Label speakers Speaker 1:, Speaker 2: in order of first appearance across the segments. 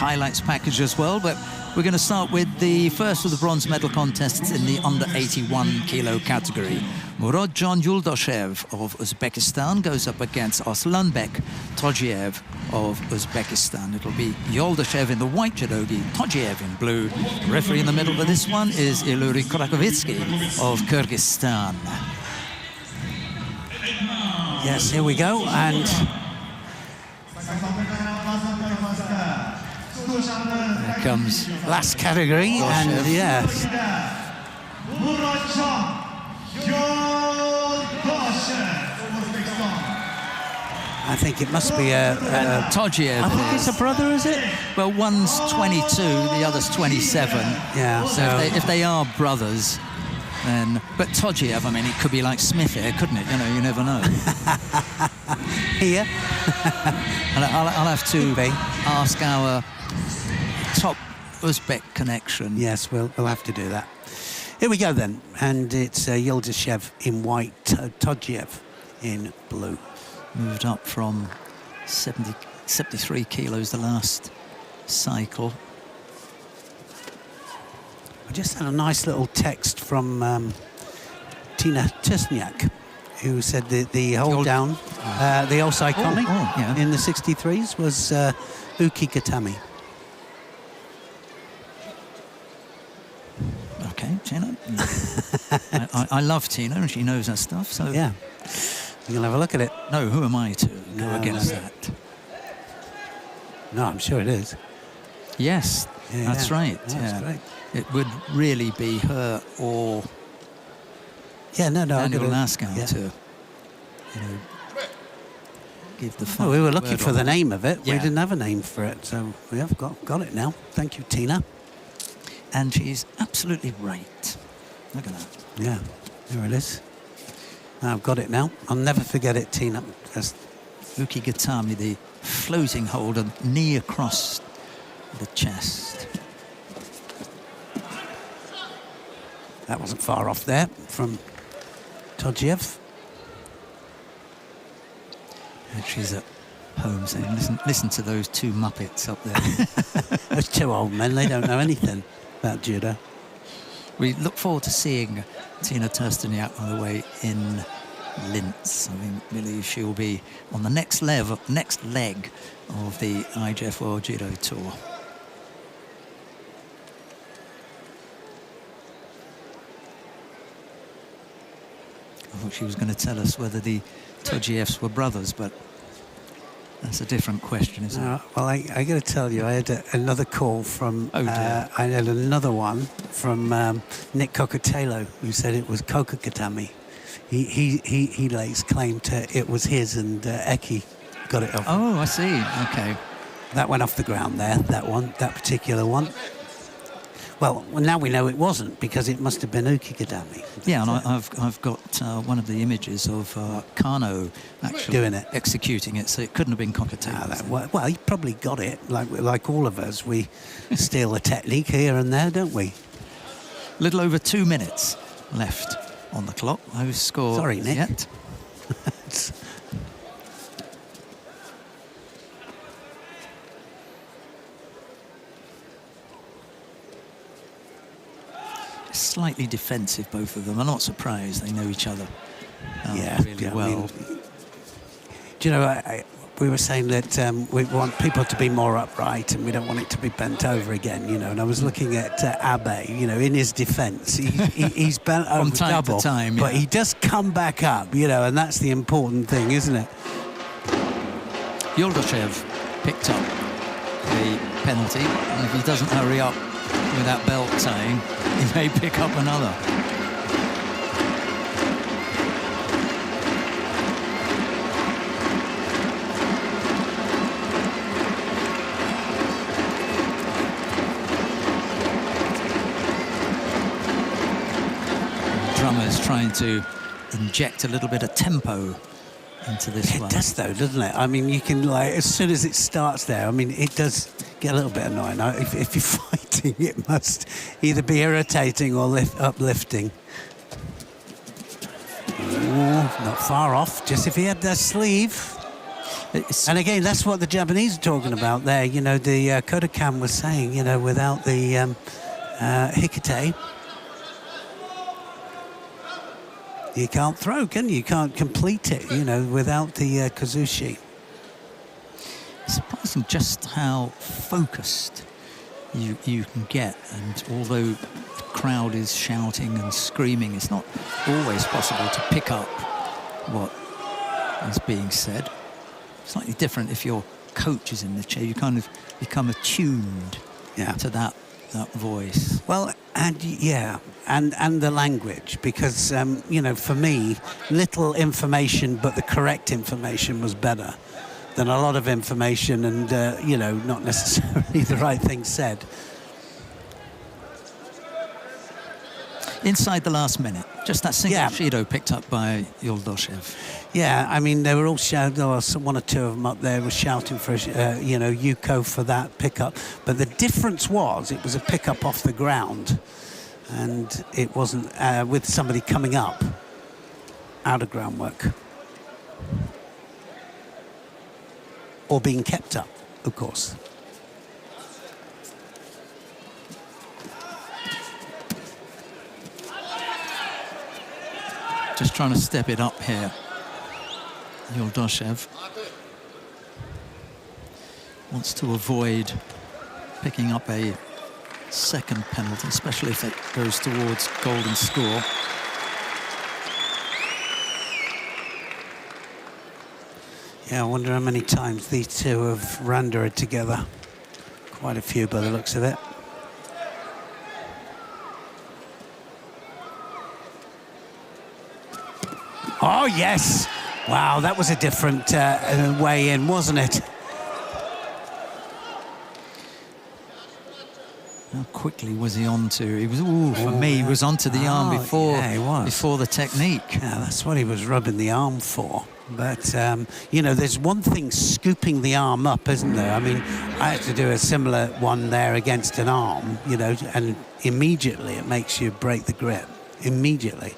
Speaker 1: highlights package as well, but we're going to start with the first of the bronze medal contests in the under 81 kilo category. Murodjon Yuldoshev of Uzbekistan goes up against Arslonbek TOJIEV of Uzbekistan. It'll be YULDOSHEV in the white judogi, TOJIEV in blue. The referee in the middle for this one is Iluri Krakovitsky of Kyrgyzstan.
Speaker 2: Yes, here we go, and
Speaker 1: here comes
Speaker 2: last category, and yes. I think it must be a
Speaker 1: TOJIEV.
Speaker 2: I think it's a brother, is it?
Speaker 1: Well, one's 22, the other's 27.
Speaker 2: Yeah.
Speaker 1: So if they are brothers, then... But TOJIEV, I mean, it could be like Smith here, couldn't it? You know, you never know.
Speaker 2: Here.
Speaker 1: And I'll have to ask our top Uzbek connection.
Speaker 2: Yes, we'll have to do that. Here we go then, and it's YULDOSHEV in white, TOJIEV in blue.
Speaker 1: Moved up from 73 kilos the last cycle.
Speaker 2: I just had a nice little text from Tina Tashkent, who said the hold down, the old iconic
Speaker 1: yeah.
Speaker 2: in the 63s was Uki Gatami.
Speaker 1: Okay, Tina. I love Tina, and she knows her stuff. So
Speaker 2: yeah, you can have a look at it.
Speaker 1: No, who am I to go against that?
Speaker 2: No, I'm sure it is.
Speaker 1: Yes, that's right.
Speaker 2: That's great.
Speaker 1: It would really be her or Daniel Lascaux to, you know, give the.
Speaker 2: Oh, we were looking for the name of it.
Speaker 1: Yeah.
Speaker 2: We didn't have a name for it, so we have got it now. Thank you, Tina.
Speaker 1: And she's absolutely right. Look at that.
Speaker 2: Yeah, there it is. I've got it now. I'll never forget it, Tina.
Speaker 1: Uki Gatami, the floating hold, a knee across the chest.
Speaker 2: That wasn't far off there from TOJIEV.
Speaker 1: And she's at home saying, listen to those two Muppets up there.
Speaker 2: Those two old men, they don't know anything about judo.
Speaker 1: We look forward to seeing Tina Tashkent on the way in Linz. I believe she will be on the next leg of the IJF World Judo Tour. I thought she was going to tell us whether the TOJIEVs were brothers, but that's a different question, isn't it?
Speaker 2: Well, I got to tell you, I had another call from. I had another one from Nick Cockatello, who said it was Coca Gatami. He lays claim to it was his, and Eki got it off.
Speaker 1: Oh, I see. Okay.
Speaker 2: That went off the ground there. That particular one. Well, now we know it wasn't, because it must have been Uki Gatami.
Speaker 1: Yeah, and I've got one of the images of Kano actually
Speaker 2: doing it,
Speaker 1: executing it, so it couldn't have been Cockatello.
Speaker 2: Well, he probably got it. Like all of us, we steal a technique here and there, don't we?
Speaker 1: Little over 2 minutes left on the clock. No score.
Speaker 2: Sorry, Nick.
Speaker 1: Yet. Slightly defensive, both of them. I'm not surprised. They know each other really well. I mean,
Speaker 2: do you know, we were saying that we want people to be more upright and we don't want it to be bent over again, you know. And I was looking at Abe, you know, in his defence. He's bent over
Speaker 1: from time
Speaker 2: double,
Speaker 1: to time,
Speaker 2: but he does come back up, you know, and that's the important thing, isn't it?
Speaker 1: Yuldoshev picked up the penalty, and if he doesn't hurry up with that belt tying, he may pick up another. The drummer's trying to inject a little bit of tempo into this one.
Speaker 2: It does though, doesn't it? I mean, you can, like, as soon as it starts there, I mean, it does get a little bit annoying. If you're fighting, it must either be irritating or uplifting. Ooh, not far off, just if he had that sleeve. And again, that's what the Japanese are talking about there. You know, the Kodokan was saying, you know, without the hikite, you can't throw, can you? You can't complete it, you know, without the kazushi.
Speaker 1: It's surprising just how focused you can get, and although the crowd is shouting and screaming, it's not always possible to pick up what is being said. Slightly different if your coach is in the chair. You kind of become attuned to that voice.
Speaker 2: Well, and yeah, and the language, because you know, for me, little information but the correct information was better than a lot of information and you know, not necessarily the right thing said.
Speaker 1: Inside the last minute, just that single Shido picked up by Yuldoshev.
Speaker 2: Yeah, I mean, they were all shouting, one or two of them up there were shouting for, you know, Yuko for that pickup. But the difference was, it was a pickup off the ground, and it wasn't with somebody coming up out of groundwork. Or being kept up, of course.
Speaker 1: Just trying to step it up here. Yuldoshev wants to avoid picking up a second penalty, especially if it goes towards golden score.
Speaker 2: Yeah, I wonder how many times these two have rendered together. Quite a few by the looks of it. Oh, yes. Wow, that was a different way in, wasn't it?
Speaker 1: How quickly was he on to? He was, for me, he was onto the arm before the technique.
Speaker 2: Yeah, that's what he was rubbing the arm for. But, you know, there's one thing scooping the arm up, isn't there? I mean, I had to do a similar one there against an arm, you know, and immediately it makes you break the grip. Immediately.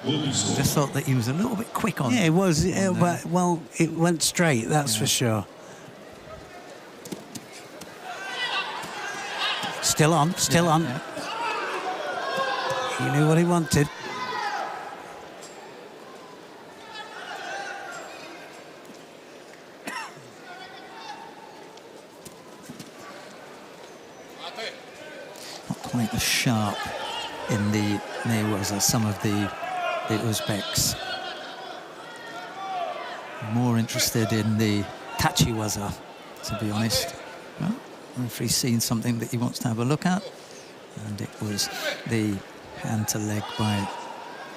Speaker 1: Just thought that he was a little bit quick on.
Speaker 2: Yeah, it was. But, well, it went straight, that's for sure. Still on, still on.
Speaker 1: Yeah.
Speaker 2: He knew what he wanted.
Speaker 1: Not quite as sharp in the Newas as some of the Uzbeks. More interested in the Tachiwaza, to be honest. Well, if he's seen something that he wants to have a look at, and it was the hand to leg by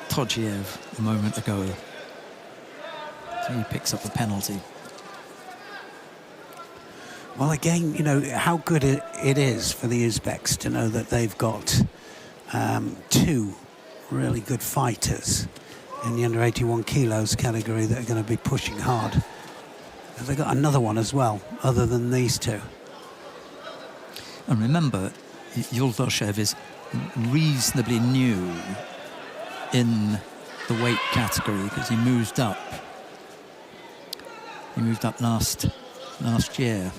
Speaker 1: TOJIEV a moment ago. So he picks up a penalty.
Speaker 2: Well, again, you know, how good it is for the Uzbeks to know that they've got two really good fighters in the under 81 kilos category that are going to be pushing hard. And they've got another one as well, other than these two.
Speaker 1: And remember, Yuldoshev is reasonably new in the weight category because he moved up. He moved up last year.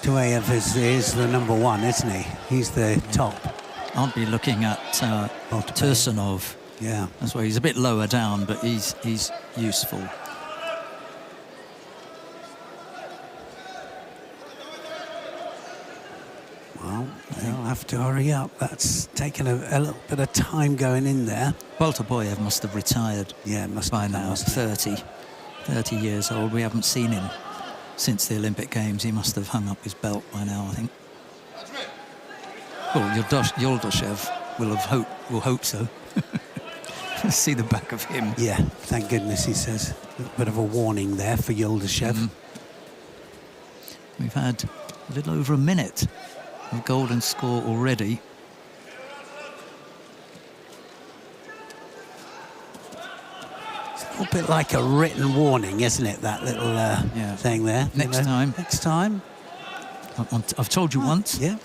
Speaker 2: TOJIEV is the number one, isn't he? He's the top.
Speaker 1: I'll be looking at Tursunov.
Speaker 2: Yeah.
Speaker 1: That's why he's a bit lower down, but he's useful.
Speaker 2: Well, they'll have to hurry up. That's taken a little bit of time going in there.
Speaker 1: Boltaboyev must have retired by now, 30 years old. We haven't seen him since the Olympic Games. He must have hung up his belt by now, I think. Well, Yuldoshev will hope so. See the back of him.
Speaker 2: Yeah, thank goodness, he says. A bit of a warning there for Yuldoshev.
Speaker 1: We've had a little over a minute of golden score already.
Speaker 2: It's a little bit like a written warning, isn't it, that little thing there?
Speaker 1: Next time.
Speaker 2: Next time.
Speaker 1: I've told you once.
Speaker 2: Yeah.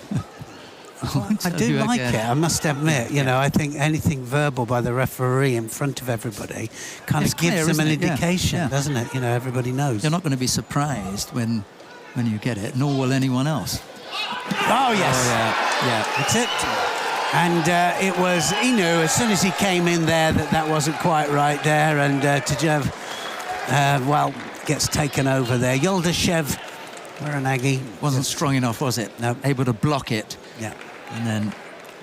Speaker 2: I do like it, I must admit. You know, I think anything verbal by the referee in front of everybody kind of gives them an indication, doesn't it? You know, everybody knows.
Speaker 1: You're not going to be surprised when you get it, nor will anyone else.
Speaker 2: Oh, yes.
Speaker 1: Oh, yeah,
Speaker 2: that's it. And it was, he knew as soon as he came in there that wasn't quite right there, and TOJIEV, well, gets taken over there. YULDOSHEV, Murodjon
Speaker 1: wasn't strong enough, was it?
Speaker 2: No.
Speaker 1: Able to block it.
Speaker 2: Yeah.
Speaker 1: And then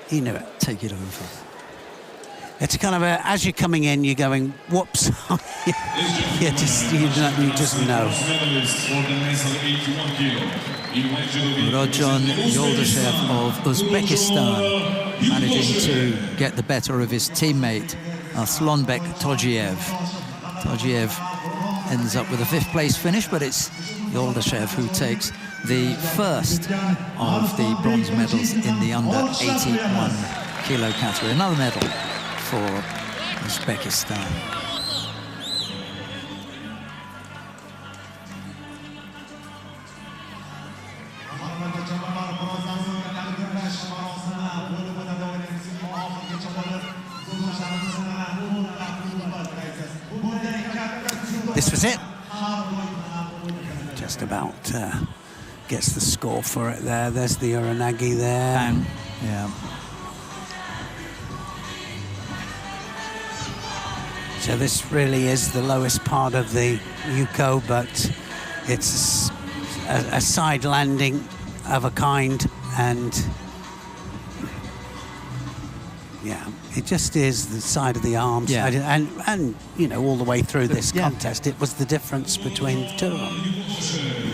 Speaker 2: he knew it.
Speaker 1: Take it over.
Speaker 2: It's kind of as you're coming in, you're going, whoops. you just know.
Speaker 1: Murodjon YULDOSHEV of Uzbekistan managing to get the better of his teammate Arslonbek TOJIEV. TOJIEV ends up with a 5th place finish, but it's YULDOSHEV who takes the first of the bronze medals in the under 81 kilo category. Another medal for Uzbekistan.
Speaker 2: This was it. Just about gets the score for it there. There's the Uranagi there.
Speaker 1: Bang. Yeah.
Speaker 2: So this really is the lowest part of the Yuko, but it's a side landing of a kind, and yeah, it just is the side of the arm side, and you know, all the way through this contest, it was the difference between the two of them.